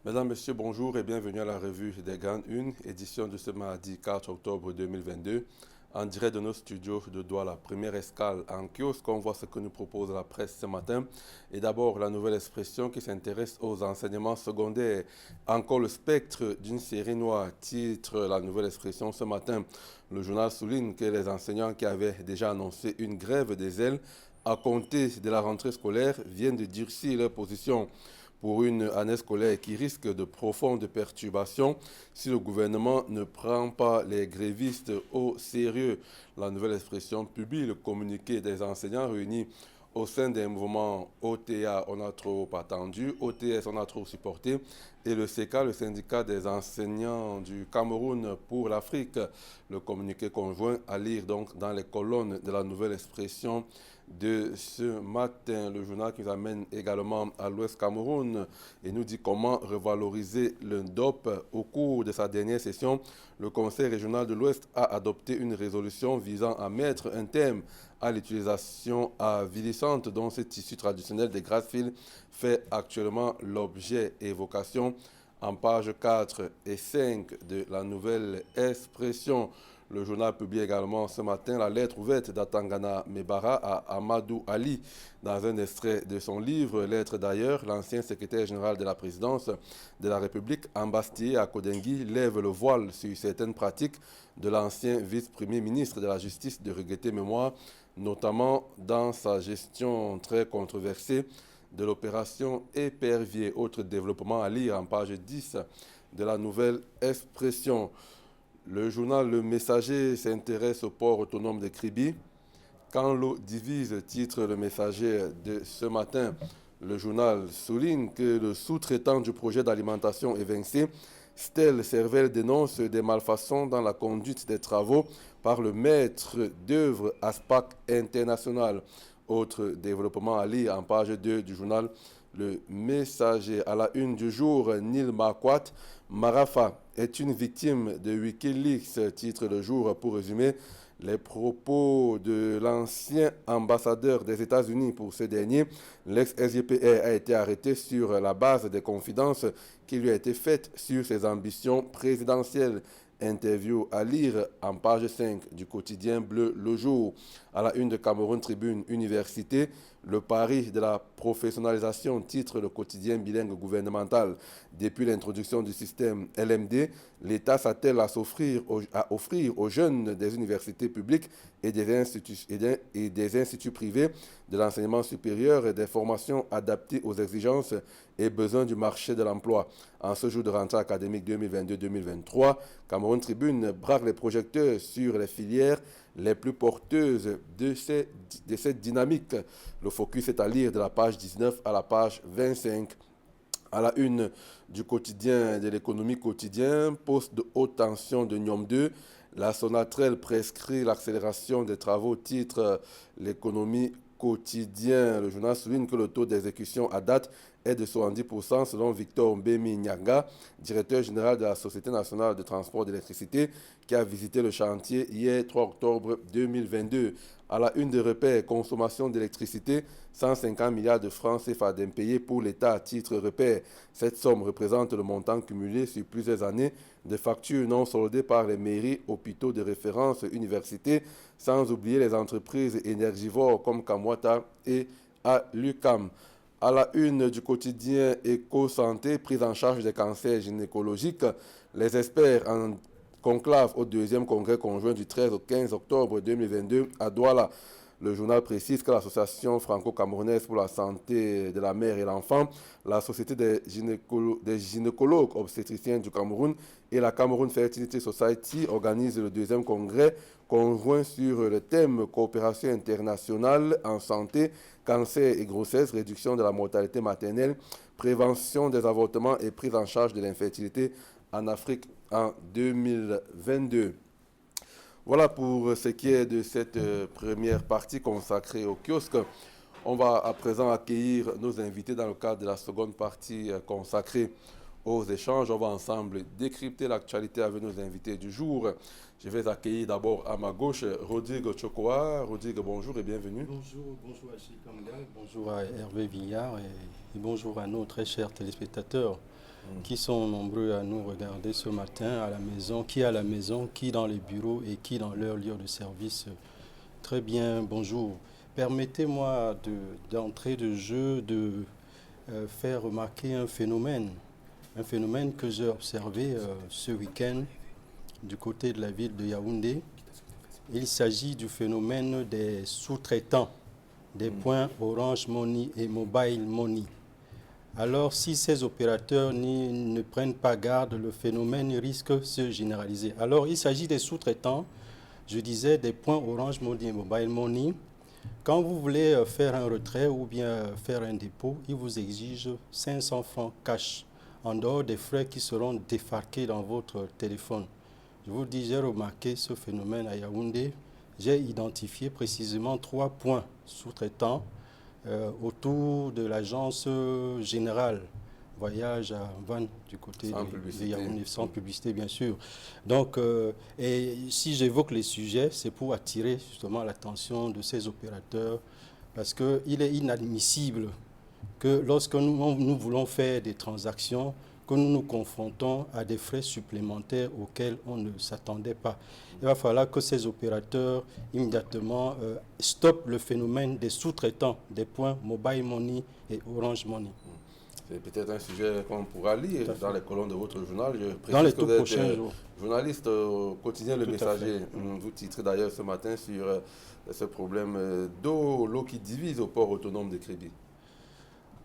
Mesdames, Messieurs, bonjour et bienvenue à la revue des Grandes Unes, édition de ce mardi 4 octobre 2022. En direct de nos studios de Douala, première escale en kiosque, on voit ce que nous propose la presse ce matin. Et d'abord, la nouvelle expression qui s'intéresse aux enseignements secondaires. Encore le spectre d'une série noire, titre la nouvelle expression ce matin. Le journal souligne que les enseignants qui avaient déjà annoncé une grève des ailes à compter de la rentrée scolaire viennent de durcir leur position pour une année scolaire qui risque de profondes perturbations si le gouvernement ne prend pas les grévistes au sérieux. La nouvelle expression publie le communiqué des enseignants réunis au sein des mouvements OTA, on a trop attendu, OTS, on a trop supporté, et le CK, le syndicat des enseignants du Cameroun pour l'Afrique. Le communiqué conjoint à lire donc dans les colonnes de la nouvelle expression de ce matin. Le journal qui nous amène également à l'Ouest Cameroun et nous dit comment revaloriser le DOP. Au cours de sa dernière session, le Conseil régional de l'Ouest a adopté une résolution visant à mettre un terme à l'utilisation avilissante dont ce tissu traditionnel des gratte-fils fait actuellement l'objet et vocation. En page 4 et 5 de la nouvelle expression, le journal publie également ce matin la lettre ouverte d'Atangana Mebara à Amadou Ali dans un extrait de son livre. Lettre d'ailleurs, l'ancien secrétaire général de la présidence de la République, embastillé à Kodengui, lève le voile sur certaines pratiques de l'ancien vice-premier ministre de la Justice de regretter mémoire, notamment dans sa gestion très controversée de l'opération Épervier. Autre développement à lire en page 10 de la nouvelle expression. Le journal Le Messager s'intéresse au port autonome de Kribi. Quand l'eau divise, titre Le Messager de ce matin. Le journal souligne que le sous-traitant du projet d'alimentation évincé, Stel Servel, dénonce des malfaçons dans la conduite des travaux par le maître d'œuvre Aspac International. Autre développement à lire en page 2 du journal Le Messager. À la une du jour, Nil Marquardt, Marafa est une victime de Wikileaks, titre le jour pour résumer les propos de l'ancien ambassadeur des États-Unis pour ce dernier. L'ex-SGPR a été arrêté sur la base des confidences qui lui a été faites sur ses ambitions présidentielles. Interview à lire en page 5 du quotidien Bleu le Jour. À la une de Cameroun Tribune Université, le pari de la professionnalisation, titre le quotidien bilingue gouvernemental. Depuis l'introduction du système LMD, l'État s'attelle à offrir aux jeunes des universités publiques et des instituts privés de l'enseignement supérieur et des formations adaptées aux exigences et besoins du marché de l'emploi. En ce jour de rentrée académique 2022-2023, Cameroun Tribune braque les projecteurs sur les filières les plus porteuses de cette dynamique. Le focus est à lire de la page 19 à la page 25. À la une du quotidien de l'économie quotidien, poste de haute tension de Niom 2, la Sonatrel prescrit l'accélération des travaux, titre l'économie quotidien. Le journal souligne que le taux d'exécution à date est de 70% selon Victor Mbemi Nyanga, directeur général de la Société nationale de transport d'électricité, qui a visité le chantier hier 3 octobre 2022. À la une de repères, consommation d'électricité, 150 milliards de francs CFA d'impayés pour l'État à titre repère. Cette somme représente le montant cumulé sur plusieurs années de factures non soldées par les mairies, hôpitaux de référence, universités, sans oublier les entreprises énergivores comme Kamwata et Alucam. À la une du quotidien Éco-Santé, prise en charge des cancers gynécologiques, les experts en conclave au deuxième congrès conjoint du 13 au 15 octobre 2022 à Douala. Le journal précise que l'Association franco-camerounaise pour la santé de la mère et l'enfant, la Société des gynécologues obstétriciens du Cameroun et la Cameroun Fertility Society organisent le deuxième congrès conjoint sur le thème coopération internationale en santé, cancer et grossesse, réduction de la mortalité maternelle, prévention des avortements et prise en charge de l'infertilité en Afrique en 2022. Voilà pour ce qui est de cette première partie consacrée au kiosque. On va à présent accueillir nos invités dans le cadre de la seconde partie consacrée aux échanges. On va ensemble décrypter l'actualité avec nos invités du jour. Je vais accueillir d'abord à ma gauche Rodrigue Chokoa. Rodrigue, bonjour et bienvenue. Bonjour à Chikamga, bonjour à Hervé Villard et bonjour à nos très chers téléspectateurs. qui sont nombreux à nous regarder ce matin à la maison, qui à la maison, qui dans les bureaux et qui dans leur lieu de service. Très bien, bonjour. Permettez-moi d'entrer de jeu, de faire remarquer un phénomène que j'ai observé ce week-end du côté de la ville de Yaoundé. Il s'agit du phénomène des sous-traitants, des points Orange Money et Mobile Money. Alors, si ces opérateurs ne prennent pas garde, le phénomène risque de se généraliser. Alors, il s'agit des sous-traitants, je disais, des points Orange Money et Mobile Money. Quand vous voulez faire un retrait ou bien faire un dépôt, ils vous exigent 500 francs cash, en dehors des frais qui seront défarqués dans votre téléphone. Je vous dis, j'ai remarqué ce phénomène à Yaoundé. J'ai identifié précisément 3 points sous-traitants autour de l'agence générale voyage à Van du côté de Yaoundé, sans publicité bien sûr. Donc, et si j'évoque les sujets, c'est pour attirer justement l'attention de ces opérateurs, parce qu'il est inadmissible que lorsque nous voulons faire des transactions, que nous nous confrontons à des frais supplémentaires auxquels on ne s'attendait pas. Il va falloir que ces opérateurs immédiatement stoppent le phénomène des sous-traitants des points Mobile Money et Orange Money. C'est peut-être un sujet qu'on pourra lire dans les colonnes de votre journal. Je précise dans les que tout vous êtes prochains jours. Journaliste au quotidien Le Messager. Fait. Vous titrez d'ailleurs ce matin sur ce problème d'eau qui divise au port autonome de Kribi.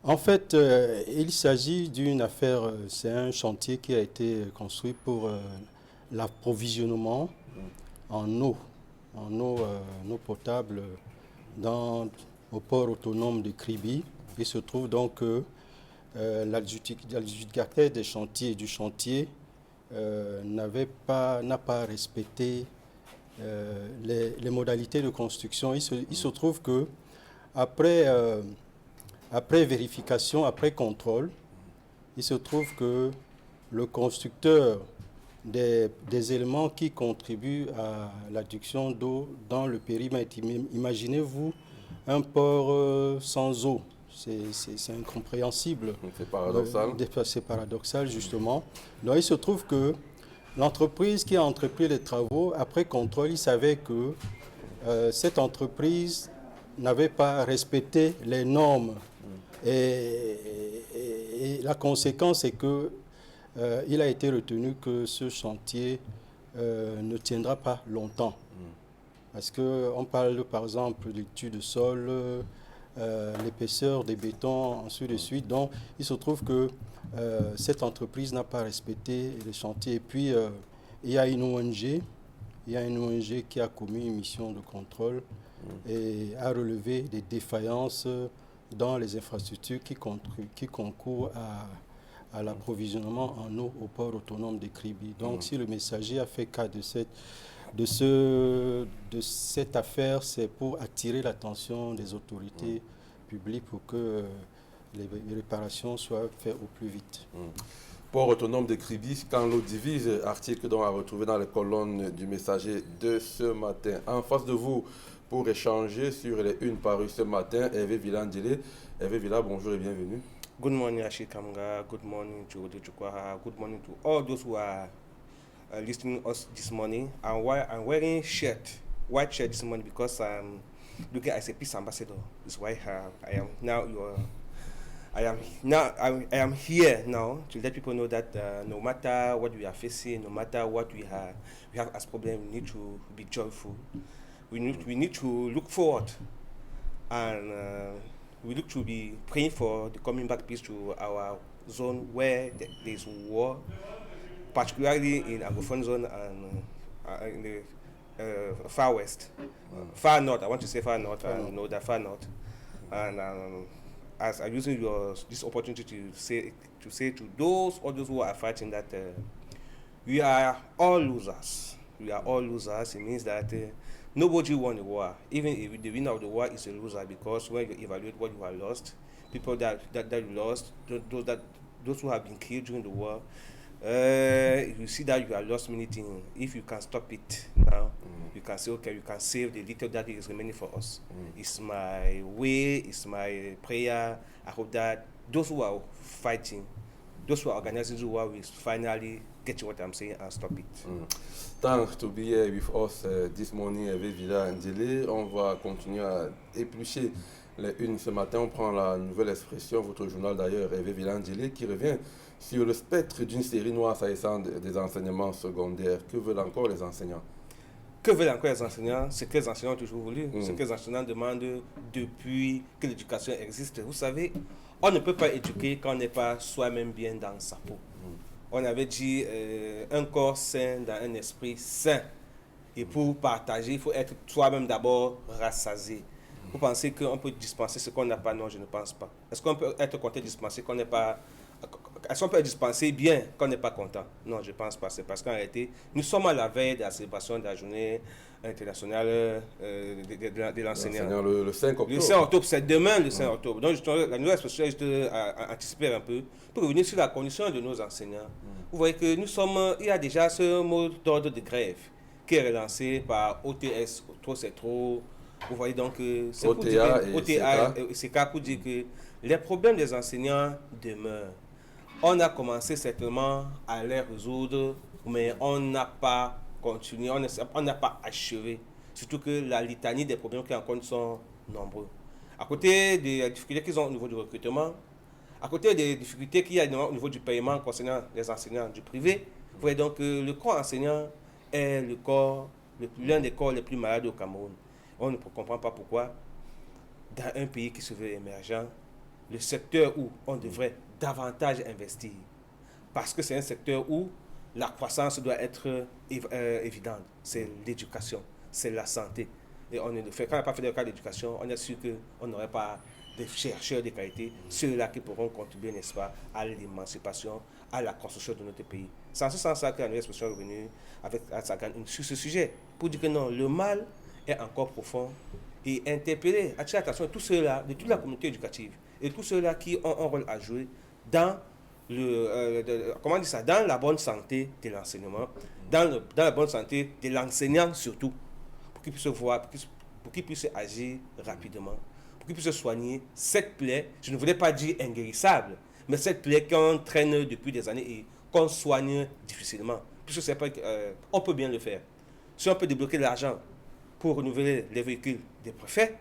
En fait, il s'agit d'une affaire, c'est un chantier qui a été construit pour l'approvisionnement en eau potable au port autonome de Kribi. Il se trouve donc que l'adjudicataire du chantier n'a pas respecté les modalités de construction. Il se trouve que après vérification, après contrôle, il se trouve que le constructeur des éléments qui contribuent à l'adduction d'eau dans le périmètre, imaginez-vous un port sans eau, c'est incompréhensible. C'est paradoxal. C'est paradoxal, justement. Donc il se trouve que l'entreprise qui a entrepris les travaux, après contrôle, il savait que cette entreprise n'avait pas respecté les normes. Et la conséquence est que il a été retenu que ce chantier ne tiendra pas longtemps. Parce qu'on parle par exemple d'études de sol, l'épaisseur des bétons, ainsi de suite. Donc il se trouve que cette entreprise n'a pas respecté les chantiers. Et puis il y a une ONG qui a commis une mission de contrôle et a relevé des défaillances dans les infrastructures qui concourent à l'approvisionnement en eau au port autonome de Kribi. Donc si le messager a fait cas de cette affaire, c'est pour attirer l'attention des autorités publiques pour que les réparations soient faites au plus vite. Port autonome de Kribi, quand l'eau divise, article dont à retrouver dans les colonnes du messager de ce matin. En face de vous, pour échanger sur les unes parues ce matin, Hervé Villandile. Hervé Villa, bonjour et bienvenue. Good morning, Rashid Kamga. Good morning to Ode Chukwaha. Good morning to all those who are listening to us this morning. And why I'm wearing white shirt this morning because I'm looking as a peace ambassador. That's why I am now I am here now to let people know that no matter what we are facing, no matter what we have as problem, we need to be joyful. We need to look forward, and we look to be praying for the coming back peace to our zone where there is war, particularly in Anglophone zone and in the far west, far north. I want to say far north, and know that far north, and as I'm using this opportunity to say to all those who are fighting that we are all losers. We are all losers. It means that nobody won the war. Even if the winner of the war is a loser, because when you evaluate what you have lost, people that you lost, those who have been killed during the war, you see that you have lost many things. If you can stop it now, you can say, okay, you can save the little that is remaining for us. It's my way, it's my prayer. I hope that those who are fighting those who are organizing the war will finally get what I'm saying and stop it. Thanks to be here with us this morning, Hervé Villa-Ndjelé. On va continuer à éplucher les unes ce matin. On prend la nouvelle expression, votre journal d'ailleurs, Hervé Villa-Ndjelé, qui revient sur le spectre d'une série noire s'agissant des enseignements secondaires. Que veulent encore les enseignants? Que veulent encore les enseignants? C'est que les enseignants ont toujours voulu, ce que les enseignants demandent depuis que l'éducation existe. Vous savez, on ne peut pas éduquer quand on n'est pas soi-même bien dans sa peau. On avait dit un corps sain dans un esprit sain. Et pour partager, il faut être soi-même d'abord rassasié. Vous pensez qu'on peut dispenser ce qu'on n'a pas? Non, je ne pense pas. Est-ce qu'on peut être content de dispenser qu'on n'est pas... Est-ce qu'on peut dispenser bien quand on n'est pas content? Non, je ne pense pas. C'est parce qu'en réalité, nous sommes à la veille de la célébration de la journée internationale de l'enseignant. Le 5 octobre. Le 5 octobre, c'est demain le 5 octobre. Donc, la nouvelle expression, je anticiper un peu pour revenir sur la condition de nos enseignants. Vous voyez que nous sommes, il y a déjà ce mot d'ordre de grève qui est relancé par OTS, trop c'est trop. Vous voyez donc c'est pour dire que OTA et CK pour dire que les problèmes des enseignants demeurent. On a commencé certainement à les résoudre, mais on n'a pas continué, on n'a pas achevé. Surtout que la litanie des problèmes qui rencontrent sont nombreux. À côté des difficultés qu'ils ont au niveau du recrutement, à côté des difficultés qu'il y a au niveau du paiement concernant les enseignants du privé, vous voyez donc que le corps enseignant est l'un des corps les plus malades au Cameroun. On ne comprend pas pourquoi, dans un pays qui se veut émergent, le secteur où on devrait davantage investir, parce que c'est un secteur où la croissance doit être évidente, c'est l'éducation, c'est la santé. Et on ne fait, quand on n'a pas fait de cas d'éducation, on est sûr qu'on n'aurait pas des chercheurs de qualité, ceux-là qui pourront contribuer, n'est-ce pas, à l'émancipation, à la construction de notre pays. C'est en ce sens-là que la nouvelle expression est revenue avec sur ce sujet, pour dire que non, le mal est encore profond, et interpeller, attirer l'attention de tous ceux-là, de toute la communauté éducative, et tous ceux-là qui ont un rôle à jouer dans dans la bonne santé de l'enseignement, dans la bonne santé de l'enseignant surtout, pour qu'il puisse voir, pour qu'il puisse agir rapidement, pour qu'il puisse soigner cette plaie, je ne voulais pas dire inguérissable, mais cette plaie qu'on traîne depuis des années et qu'on soigne difficilement. Puisque c'est pas, on peut bien le faire. Si on peut débloquer l'argent pour renouveler les véhicules des préfets,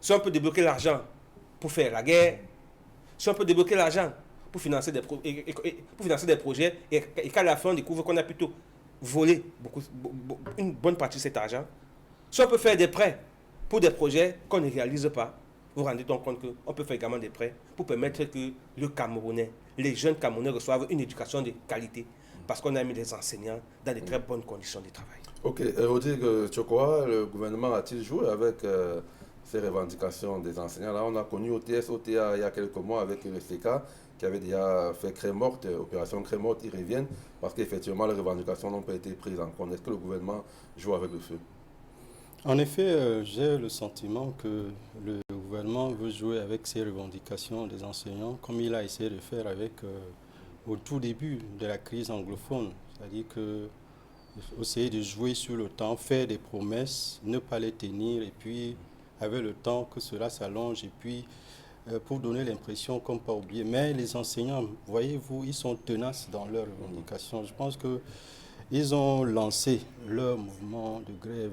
si on peut débloquer l'argent pour faire la guerre, si on peut débloquer l'argent pour financer des projets et qu'à la fin on découvre qu'on a plutôt volé une bonne partie de cet argent, si on peut faire des prêts pour des projets qu'on ne réalise pas, vous vous rendez compte qu'on peut faire également des prêts pour permettre que le Camerounais, les jeunes Camerounais reçoivent une éducation de qualité parce qu'on a mis des enseignants dans de très bonnes conditions de travail. Ok, Rodrigue Tchokoa, le gouvernement a-t-il joué avec ces revendications des enseignants? Là, on a connu OTA il y a quelques mois avec le CK qui avait déjà fait Craie morte, opération Craie morte, ils reviennent parce qu'effectivement les revendications n'ont pas été prises en compte. Est-ce que le gouvernement joue avec le feu? En effet, j'ai le sentiment que le gouvernement veut jouer avec ces revendications des enseignants comme il a essayé de faire au tout début de la crise anglophone. C'est-à-dire que essayer de jouer sur le temps, faire des promesses, ne pas les tenir et puis avec le temps que cela s'allonge et puis pour donner l'impression qu'on ne peut pas oublier. Mais les enseignants, voyez-vous, ils sont tenaces dans leurs revendications. Je pense qu'ils ont lancé leur mouvement de grève,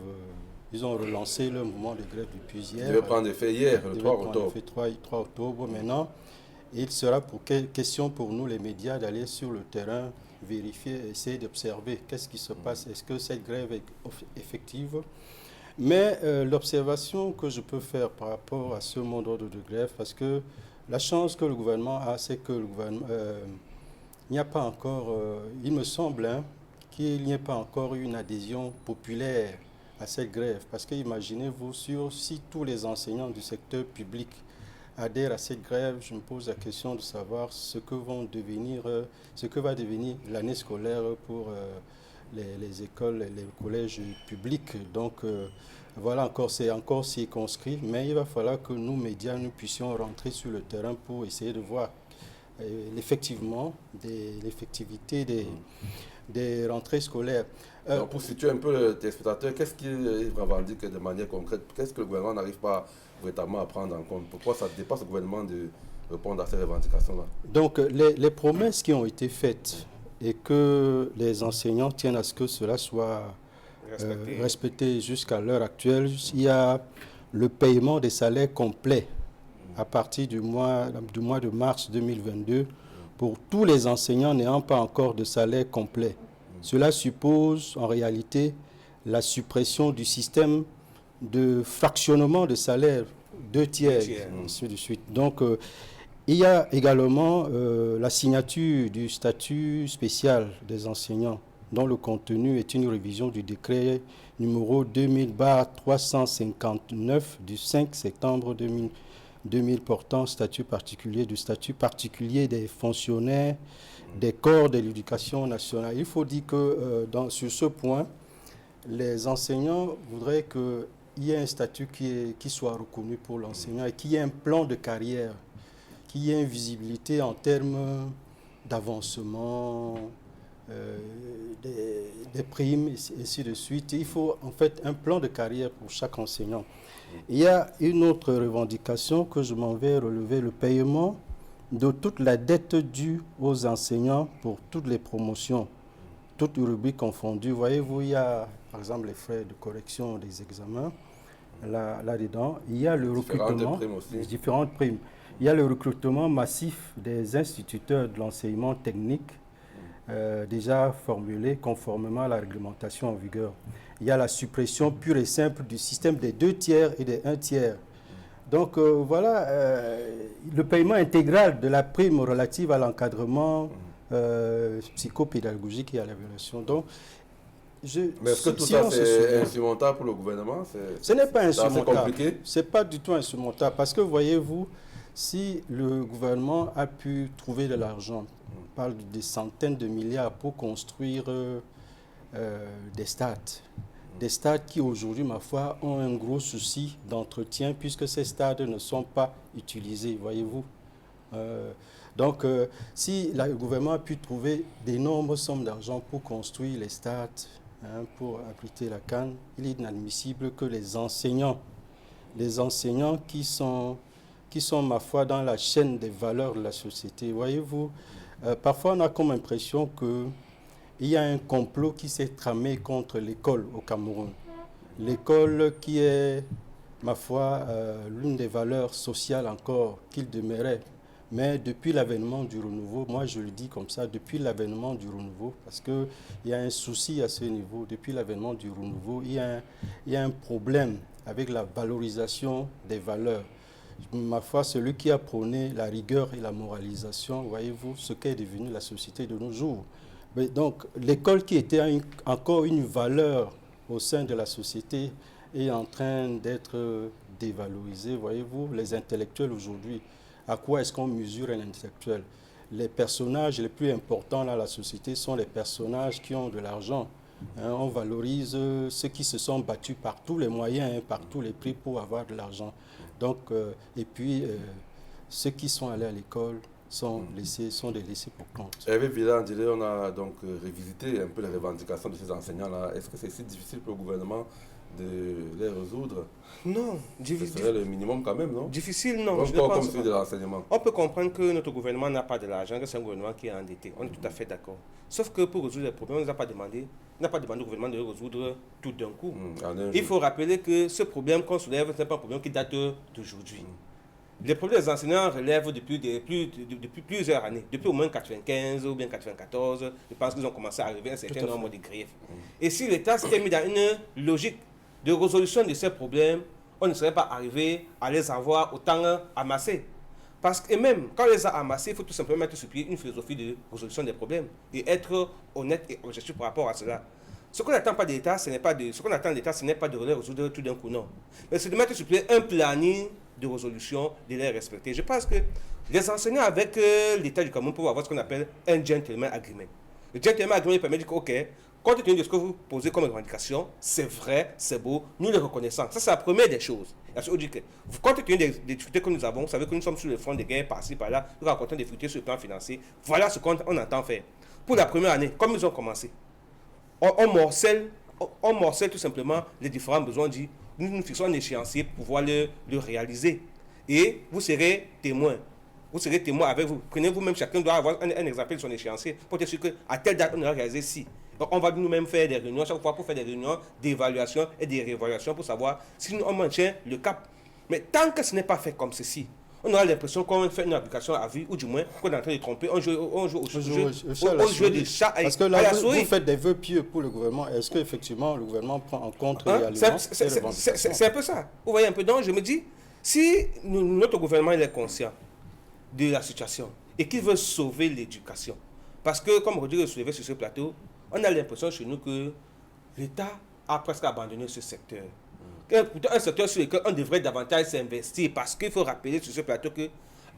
ils ont relancé leur mouvement de grève depuis hier. Ils devaient prendre effet hier, le 3 octobre. 3 octobre. Maintenant, il sera question pour nous, les médias, d'aller sur le terrain, vérifier, essayer d'observer qu'est-ce qui se passe. Est-ce que cette grève est effective? Mais l'observation que je peux faire par rapport à ce mot d'ordre de grève, parce que la chance que le gouvernement a, c'est que le gouvernement, il n'y a pas encore, il me semble qu'il n'y ait pas encore une adhésion populaire à cette grève. Parce que imaginez-vous, si tous les enseignants du secteur public adhèrent à cette grève, je me pose la question de savoir ce que va devenir l'année scolaire pour les écoles, les collèges publics. Donc voilà, c'est encore circonscrit, mais il va falloir que nous, médias, nous puissions rentrer sur le terrain pour essayer de voir l'effectivité des rentrées scolaires. Donc pour situer un peu le téléspectateur, qu'est-ce qu'il revendique de manière concrète? Qu'est-ce que le gouvernement n'arrive pas véritablement à prendre en compte? Pourquoi ça dépasse le gouvernement de répondre à ces revendications-là. Donc, les promesses qui ont été faites et que les enseignants tiennent à ce que cela soit respecté jusqu'à l'heure actuelle, il y a le paiement des salaires complets à partir du mois de mars 2022 pour tous les enseignants n'ayant pas encore de salaire complet. Cela suppose en réalité la suppression du système de fractionnement de salaire, 2 tiers, ainsi de suite. Donc, il y a également la signature du statut spécial des enseignants, dont le contenu est une révision du décret numéro 2000/359 du 5 septembre 2000 portant statut particulier des fonctionnaires des corps de l'éducation nationale. Il faut dire que sur ce point, les enseignants voudraient qu'il y ait un statut qui soit reconnu pour l'enseignant et qu'il y ait un plan de carrière, qu'il y ait une visibilité en termes d'avancement, des primes, et ainsi de suite. Il faut en fait un plan de carrière pour chaque enseignant. Il y a une autre revendication que je m'en vais relever, le paiement de toute la dette due aux enseignants pour toutes les promotions, toutes rubriques confondues. Voyez-vous, il y a par exemple les frais de correction des examens, là-dedans. Il y a le recrutement, les différentes primes. Il y a le recrutement massif des instituteurs de l'enseignement technique, déjà formulé conformément à la réglementation en vigueur. Il y a la suppression pure et simple du système des 2 tiers et des 1 tiers. Donc voilà, le paiement intégral de la prime relative à l'encadrement psychopédagogique et à l'évaluation. Donc, mais est-ce que tout ça c'est insurmontable pour le gouvernement? Ce n'est pas insurmontable. Ce n'est pas du tout insurmontable. Parce que voyez-vous, si le gouvernement a pu trouver de l'argent, on parle des centaines de milliards pour construire des stades qui aujourd'hui, ma foi, ont un gros souci d'entretien puisque ces stades ne sont pas utilisés, voyez-vous. Donc, si le gouvernement a pu trouver d'énormes sommes d'argent pour construire les stades, pour abriter la CAN, il est inadmissible que les enseignants qui sont, ma foi, dans la chaîne des valeurs de la société, voyez-vous, parfois on a comme impression que il y a un complot qui s'est tramé contre l'école au Cameroun. L'école qui est, ma foi, l'une des valeurs sociales encore qu'il demeurait. Mais depuis l'avènement du renouveau, moi je le dis comme ça, depuis l'avènement du renouveau, parce qu'il y a un souci à ce niveau, depuis l'avènement du renouveau, il y a un problème avec la valorisation des valeurs. Ma foi, celui qui a prôné la rigueur et la moralisation, voyez-vous, ce qu'est devenu la société de nos jours. Mais donc, l'école qui était encore une valeur au sein de la société est en train d'être dévalorisée. Voyez-vous, les intellectuels aujourd'hui, à quoi est-ce qu'on mesure un intellectuel? Les personnages les plus importants dans la société sont les personnages qui ont de l'argent. On valorise ceux qui se sont battus par tous les moyens, par tous les prix pour avoir de l'argent. Donc, et puis, ceux qui sont allés à l'école sont des laissés pour compte. Hervé Villan, on a donc revisité un peu les revendications de ces enseignants-là. Est-ce que c'est si difficile pour le gouvernement de les résoudre? Non, difficile. Ce serait le minimum quand même, non? Difficile, non. Je pense comme celui de l'enseignement. On peut comprendre que notre gouvernement n'a pas de l'argent, que c'est un gouvernement qui est endetté. On est tout à fait d'accord. Sauf que pour résoudre les problèmes, on n'a pas demandé au gouvernement de les résoudre tout d'un coup. Il faut rappeler que ce problème qu'on soulève, ce n'est pas un problème qui date d'aujourd'hui. Les problèmes des enseignants relèvent depuis plusieurs années, depuis au moins 95 ou bien 94. Je pense qu'ils ont commencé à arriver à un certain nombre de griefs. Et si l'État s'était mis dans une logique de résolution de ces problèmes, on ne serait pas arrivé à les avoir autant amassés. Parce que même quand on les a amassés, il faut tout simplement mettre sur pied une philosophie de résolution des problèmes et être honnête et objectif par rapport à cela. Ce qu'on n'attend pas de l'État, ce n'est pas de les résoudre tout d'un coup, non. Mais c'est de mettre sur pied un planning de résolution, de les respecter. Je pense que les enseignants avec l'État du Cameroun peuvent avoir ce qu'on appelle un gentleman agreement. Le gentleman agreement permet de dire que, ok, compte tenu de ce que vous posez comme revendication, c'est vrai, c'est beau, nous les reconnaissons. Ça, c'est la première des choses. On dit que, compte tenu des difficultés que nous avons, vous savez que nous sommes sur le front de guerre par-ci, par-là, nous rencontrons des difficultés sur le plan financier. Voilà ce qu'on entend faire. Pour la première année, comme ils ont commencé, on morcelle tout simplement les différents besoins dits. Nous nous fixons un échéancier pour pouvoir le réaliser. Et vous serez témoin. Vous serez témoin avec vous. Prenez vous-même, chacun doit avoir un exemple de son échéancier pour être sûr qu'à telle date, on aura réalisé ci. Donc, on va nous-mêmes faire des réunions chaque fois pour faire des réunions d'évaluation et de réévaluation pour savoir si on maintient le cap. Mais tant que ce n'est pas fait comme ceci, on aura l'impression qu'on fait une application à vue, ou du moins qu'on est en train de tromper, on joue au jeu du chat parce que là, vous faites des vœux pieux pour le gouvernement. Est-ce qu'effectivement, le gouvernement prend en compte réellement c'est un peu ça. Vous voyez un peu. Donc, je me dis, si notre gouvernement il est conscient de la situation et qu'il veut sauver l'éducation, parce que, comme Rodrigue le soulevait sur ce plateau, on a l'impression chez nous que l'État a presque abandonné ce secteur. Un secteur sur lequel on devrait davantage s'investir, parce qu'il faut rappeler sur ce plateau que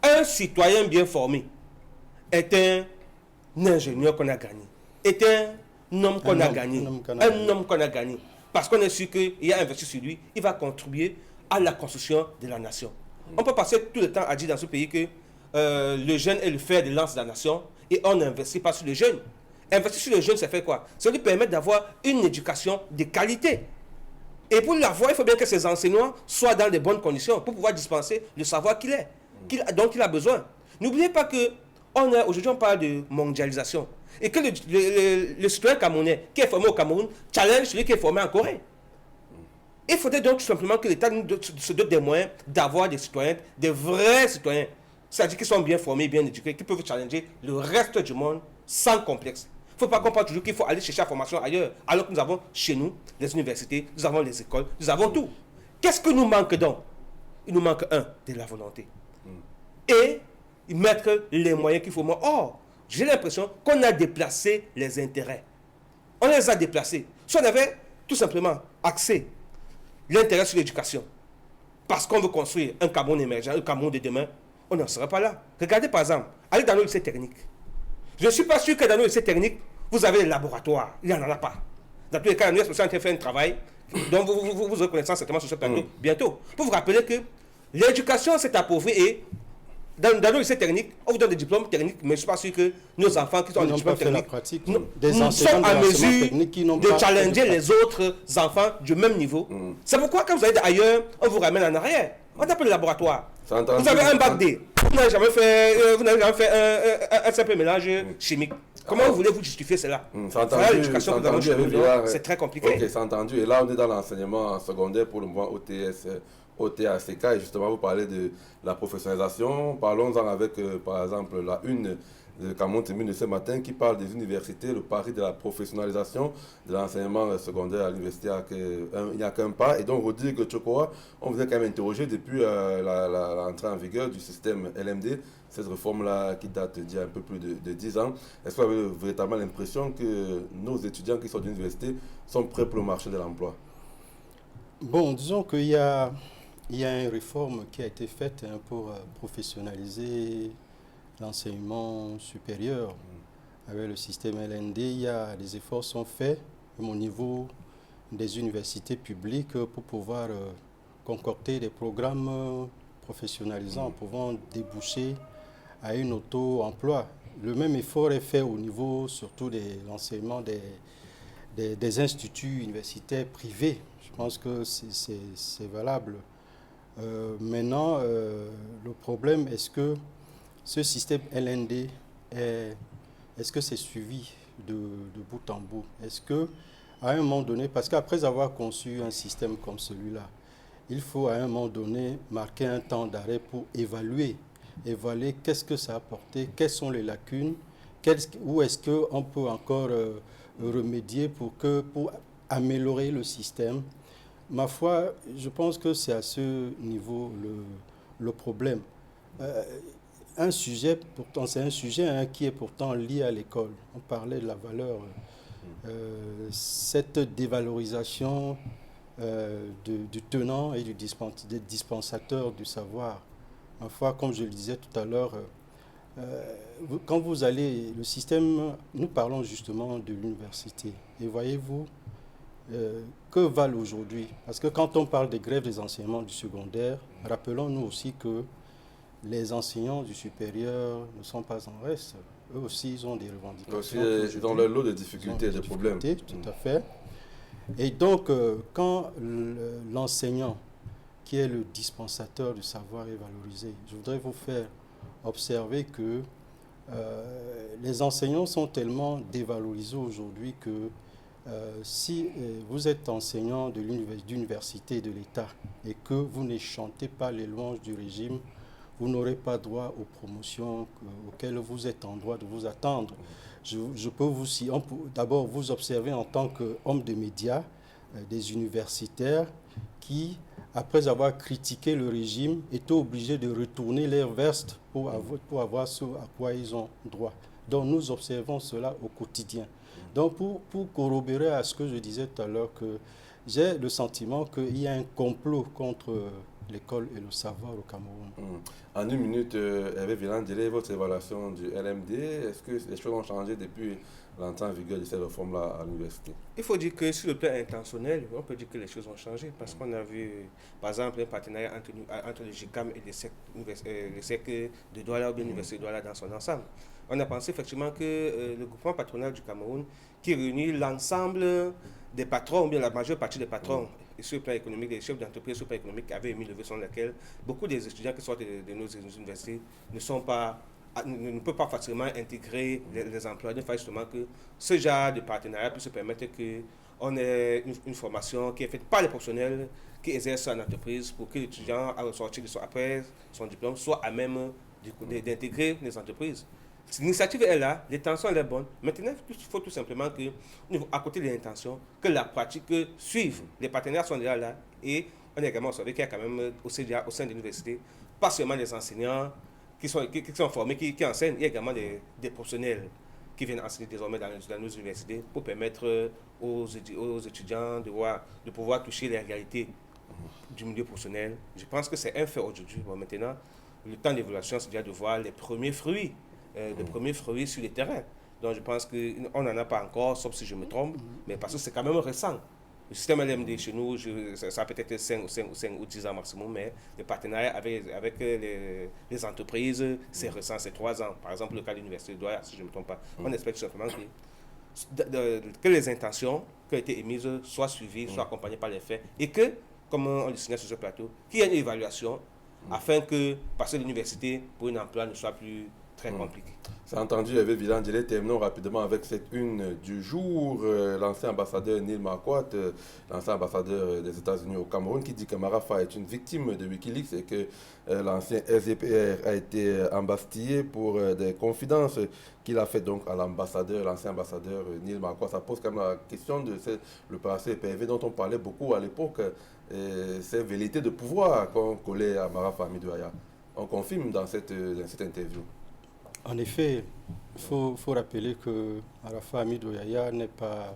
un citoyen bien formé est un ingénieur qu'on a gagné, est un homme qu'on a gagné, un homme qu'on a gagné, parce qu'on est sûr qu'il a investi sur lui, il va contribuer à la construction de la nation. On peut passer tout le temps à dire dans ce pays que le jeune est le fer de lance de la nation et on n'investit pas sur le jeune. Investir sur le jeune, ça fait quoi? Ça lui permet d'avoir une éducation de qualité. Et pour l'avoir, il faut bien que ces enseignants soient dans de bonnes conditions pour pouvoir dispenser le savoir dont il a besoin. N'oubliez pas que aujourd'hui, on parle de mondialisation. Et que le citoyen camerounais qui est formé au Cameroun challenge celui qui est formé en Corée. Il faudrait donc tout simplement que l'État se dote des moyens d'avoir des citoyens, des vrais citoyens, c'est-à-dire qui sont bien formés, bien éduqués, qui peuvent challenger le reste du monde sans complexe. Il ne faut pas qu'on pense toujours qu'il faut aller chercher la formation ailleurs, alors que nous avons chez nous les universités, nous avons les écoles, nous avons tout. Qu'est-ce que nous manque donc? Il nous manque de la volonté. Et mettre les moyens qu'il faut. Or, j'ai l'impression qu'on a déplacé les intérêts. On les a déplacés. Si on avait tout simplement axé l'intérêt sur l'éducation, parce qu'on veut construire un Cameroun émergent, un Cameroun de demain, on n'en serait pas là. Regardez par exemple, allez dans nos lycées techniques. Je ne suis pas sûr que dans nos lycées techniques, vous avez des laboratoires. Il n'y en a pas. Dans tous les cas, nous sommes en train de faire un travail dont vous aurez connaissance certainement sur ce plateau bientôt. Pour vous rappeler que l'éducation s'est appauvrie et dans nos lycées techniques, on vous donne des diplômes techniques, mais je ne suis pas sûr que nos enfants qui sont en diplôme technique nous sommes en mesure de challenger les autres enfants du même niveau. C'est pourquoi quand vous allez ailleurs, on vous ramène en arrière. On appelle le laboratoire. Vous avez un bac D. Vous n'avez jamais fait un simple mélange chimique. Comment voulez-vous justifier cela? Voilà l'éducation que nous avons chez nous. C'est très compliqué. Ok, c'est entendu. Et là, on est dans l'enseignement secondaire pour le moment OTACK. Et justement, vous parlez de la professionnalisation. Parlons-en avec, par exemple, la une de Cameroun Tribune de ce matin qui parle des universités, le pari de la professionnalisation de l'enseignement secondaire à l'université. Il n'y a qu'un pas. Et donc, Rodrigue Tchokoa, on vous a quand même interrogé depuis l'entrée en vigueur du système LMD, cette réforme-là qui date d'il y a un peu plus de 10 ans. Est-ce que vous avez véritablement l'impression que nos étudiants qui sortent de l'université sont prêts pour le marché de l'emploi? Bon, disons qu'il y a une réforme qui a été faite pour professionnaliser l'enseignement supérieur. Avec le système LND, des efforts sont faits au niveau des universités publiques pour pouvoir concocter des programmes professionnalisants pouvant déboucher à un auto-emploi. Le même effort est fait au niveau surtout de l'enseignement des instituts universitaires privés. Je pense que c'est valable. Maintenant, le problème, est-ce que ce système LND, est-ce que c'est suivi de bout en bout? Est-ce que, à un moment donné, parce qu'après avoir conçu un système comme celui-là, il faut à un moment donné marquer un temps d'arrêt pour évaluer qu'est-ce que ça a apporté, quelles sont les lacunes, où est-ce qu'on peut encore remédier pour améliorer le système. Ma foi, je pense que c'est à ce niveau le problème. Un sujet, pourtant, c'est un sujet qui est pourtant lié à l'école. On parlait de la valeur. Cette dévalorisation du tenant et des dispensateurs du savoir. Ma foi, comme je le disais tout à l'heure, quand vous allez, le système, nous parlons justement de l'université. Et voyez-vous, que valent aujourd'hui? Parce que quand on parle des grèves des enseignants du secondaire, rappelons-nous aussi que les enseignants du supérieur ne sont pas en reste. Eux aussi, ils ont des revendications. Ils ont leur lot de difficultés et de problèmes. Tout à fait. Et donc, quand l'enseignant, qui est le dispensateur du savoir, est valorisé, je voudrais vous faire observé que les enseignants sont tellement dévalorisés aujourd'hui que si vous êtes enseignant d'université de l'État et que vous ne chantez pas les louanges du régime, vous n'aurez pas droit aux promotions auxquelles vous êtes en droit de vous attendre. Je peux vous d'abord vous observer en tant qu'homme de médias, des universitaires qui, après avoir critiqué le régime, étaient obligés de retourner leur veste pour avoir ce à quoi ils ont droit. Donc nous observons cela au quotidien. Donc pour corroborer à ce que je disais tout à l'heure, que j'ai le sentiment qu'il y a un complot contre l'école et le savoir au Cameroun. En une minute, Hervé Villandilé, votre évaluation du LMD, est-ce que les choses ont changé depuis l'entrée en vigueur de cette réforme-là à l'université? Il faut dire que sur le plan intentionnel, on peut dire que les choses ont changé parce qu'on a vu, par exemple, un partenariat entre le GICAM et les SEC de Douala ou bien l'Université de Douala dans son ensemble. On a pensé effectivement que le groupement patronal du Cameroun, qui réunit l'ensemble des patrons, ou bien la majeure partie des patrons, et sur le plan économique, des chefs d'entreprise sur le plan économique, avaient émis le vœu selon lequel beaucoup des étudiants qui sortent de nos universités ne peuvent pas facilement intégrer les emplois. Il faut justement que ce genre de partenariat puisse se permettre qu'on ait une formation qui est faite par les professionnels qui exercent en entreprise pour que l'étudiant, à ressortir après son diplôme, soit à même d'intégrer les entreprises. L'initiative est là, l'intention est bonne. Maintenant, il faut tout simplement que, à côté de l'intention, que la pratique suive. Les partenaires sont déjà là et on a également observé qu'il y a quand même au sein de l'université, pas seulement des enseignants qui sont formés, qui enseignent, il y a également des professionnels qui viennent enseigner désormais dans nos universités pour permettre aux étudiants de pouvoir toucher les réalités du milieu professionnel. Je pense que c'est un fait aujourd'hui. Bon, maintenant, le temps d'évaluation, c'est déjà de voir les premiers fruits. Sur les terrains. Donc je pense qu'on n'en a pas encore, sauf si je me trompe, mais parce que c'est quand même récent. Le système LMD chez nous, ça a peut-être 5 ou 10 ans maximum, mais le partenariat avec les entreprises, c'est récent, c'est 3 ans. Par exemple, le cas de l'Université de Douala, si je ne me trompe pas. On espère tout simplement que les intentions qui ont été émises soient suivies, soient accompagnées par les faits, et que, comme on le signale sur ce plateau, qu'il y ait une évaluation afin que passer l'université pour un emploi ne soit plus très compliqué. C'est entendu, Hervé Villandilé. Terminons rapidement avec cette une du jour. L'ancien ambassadeur Neil Marquardt, l'ancien ambassadeur des États-Unis au Cameroun, qui dit que Marafa est une victime de Wikileaks et que l'ancien SDPR a été embastillé pour des confidences qu'il a fait donc à l'ancien ambassadeur Neil Marquardt. Ça pose quand même la question de le passé PV dont on parlait beaucoup à l'époque, ces velléités de pouvoir qu'on collait à Marafa Amidoaya. On confirme dans cette interview. En effet, il faut rappeler que Marafa Amidoaya n'est pas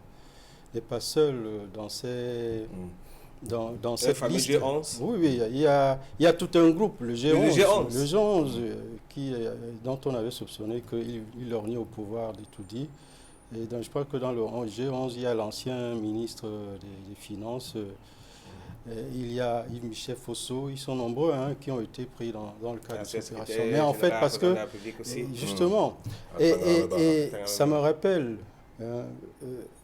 seul dans cette liste. G11. Oui, il y a tout un groupe, le G11, le G11. Dont on avait soupçonné qu'il lorgnait au pouvoir d'Etoudi. Et donc, je crois que dans le G11, il y a l'ancien ministre des Finances. Il y a Yves-Michel Fosso, ils sont nombreux qui ont été pris dans le cadre de cette opération. Mais en fait, parce que, justement, et ça me rappelle,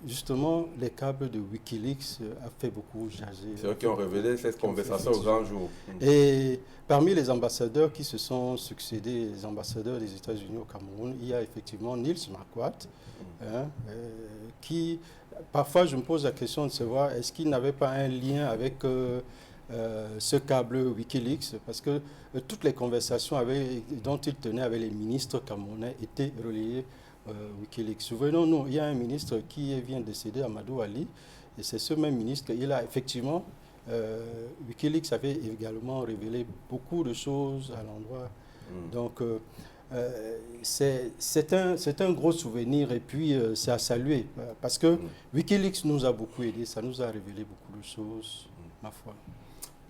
justement, les câbles de Wikileaks a fait beaucoup jaser. C'est eux qui ont révélé cette conversation au grand jour. Et parmi les ambassadeurs qui se sont succédés, les ambassadeurs des États-Unis au Cameroun, il y a effectivement Neil Marquardt, qui... Parfois, je me pose la question de savoir est-ce qu'il n'avait pas un lien avec ce câble Wikileaks, parce que toutes les conversations dont il tenait avec les ministres camerounais étaient relayées Wikileaks. Souvenons-nous, il y a un ministre qui vient de décéder, Amadou Ali, et c'est ce même ministre, il a effectivement, Wikileaks avait également révélé beaucoup de choses à l'endroit. Donc, c'est un gros souvenir et puis c'est à saluer parce que Wikileaks nous a beaucoup aidé, ça nous a révélé beaucoup de choses, ma foi.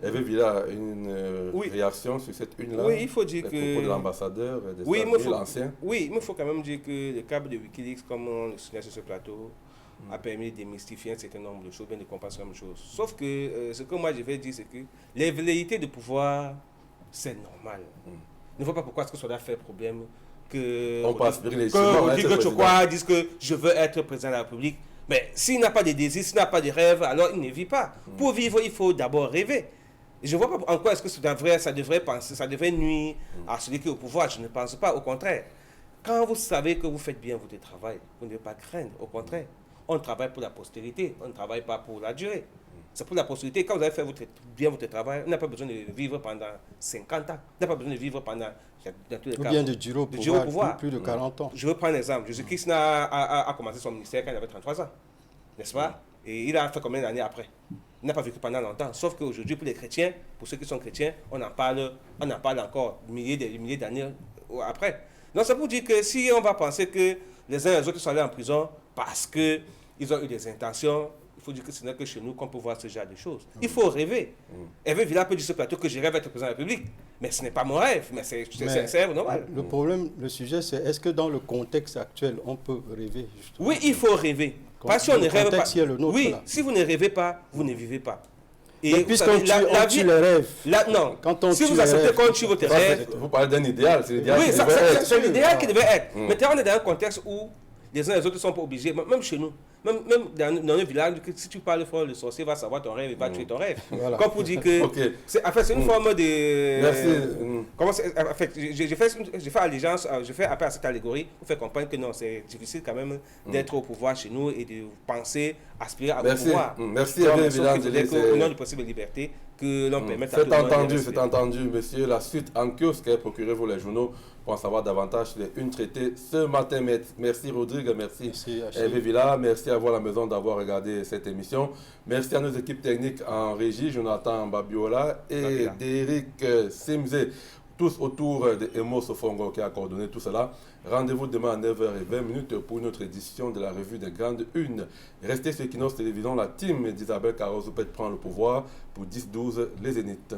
Hervé Villa, une réaction sur cette une-là? Oui, il faut dire que... Les propos de l'ambassadeur des États-Unis, l'ancien. Oui, mais il faut quand même dire que le câble de Wikileaks, comme on le signale sur ce plateau, a permis de démystifier un certain nombre de choses, bien de comprendre certaines choses. Sauf que ce que moi je vais dire, c'est que les velléités de pouvoir, c'est normal. Ne vois pas pourquoi est-ce que ça doit faire problème on peut aspirer les disent que je veux être président de la République. Mais s'il n'a pas de désir, s'il n'a pas de rêve, alors il ne vit pas. Pour vivre, il faut d'abord rêver. Je ne vois pas en quoi est-ce que ça devrait nuire à celui qui est au pouvoir. Je ne pense pas, au contraire. Quand vous savez que vous faites bien votre travail, vous ne devez pas craindre, au contraire. On travaille pour la postérité, on ne travaille pas pour la durée. C'est pour la postérité. Quand vous avez fait bien votre travail, on n'a pas besoin de vivre pendant 50 ans. On n'a pas besoin de vivre pendant, dans tous les cas, Ou bien de durer au pouvoir, plus de 40 ans. Je vais prendre un exemple. Jésus-Christ a commencé son ministère quand il avait 33 ans. N'est-ce pas? Et il a fait combien d'années après? Il n'a pas vécu pendant longtemps. Sauf qu'aujourd'hui, pour les chrétiens, pour ceux qui sont chrétiens, on en parle encore milliers d'années après. Donc, c'est pour dire que si on va penser que les uns et les autres sont allés en prison parce qu'ils ont eu des intentions, il faut dire que ce n'est que chez nous qu'on peut voir ce genre de choses. Il faut rêver. Hervé Villa peut dire sur ce plateau que je rêve d'être président de la République. Mais ce n'est pas mon rêve, mais c'est normal. Le problème, le sujet, c'est est-ce que dans le contexte actuel, on peut rêver justement? Oui, il faut rêver. Parce si on ne rêve pas. Oui, là. Si vous ne rêvez pas, vous ne vivez pas. Et puisqu'on tue les rêves. Non. Quand on si vous acceptez qu'on tue votre rêve. Vous parlez d'un idéal, c'est l'idéal. Oui, c'est l'idéal qui devait être. Maintenant, on est dans un contexte où les uns et les autres ne sont pas obligés, même chez nous, même dans le village, si tu parles fort, le sorcier va savoir ton rêve et va tuer ton rêve. Voilà. Comme pour dire que. C'est une forme de. Merci. En fait, j'ai fait allégeance, je fais appel à cette allégorie pour faire comprendre que non, c'est difficile quand même d'être au pouvoir chez nous et de penser, aspirer au pouvoir. Merci, au nom du principe de liberté, que l'on permette à tout le monde. C'est entendu, monsieur. La suite en kiosque, procurez-vous les journaux pour en savoir davantage sur les une traitées ce matin. Merci Rodrigue, merci Hervé Villa, merci à vous à la maison d'avoir regardé cette émission. Merci à nos équipes techniques en régie, Jonathan Babiola et Derek Simze, tous autour de Emo Sofongo qui a coordonné tout cela. Rendez-vous demain à 9h20 pour une autre édition de la revue des Grandes Unes. Restez sur Equinox Télévision, la team d'Isabelle Carrozopet prend le pouvoir pour 10-12 les Zéniths.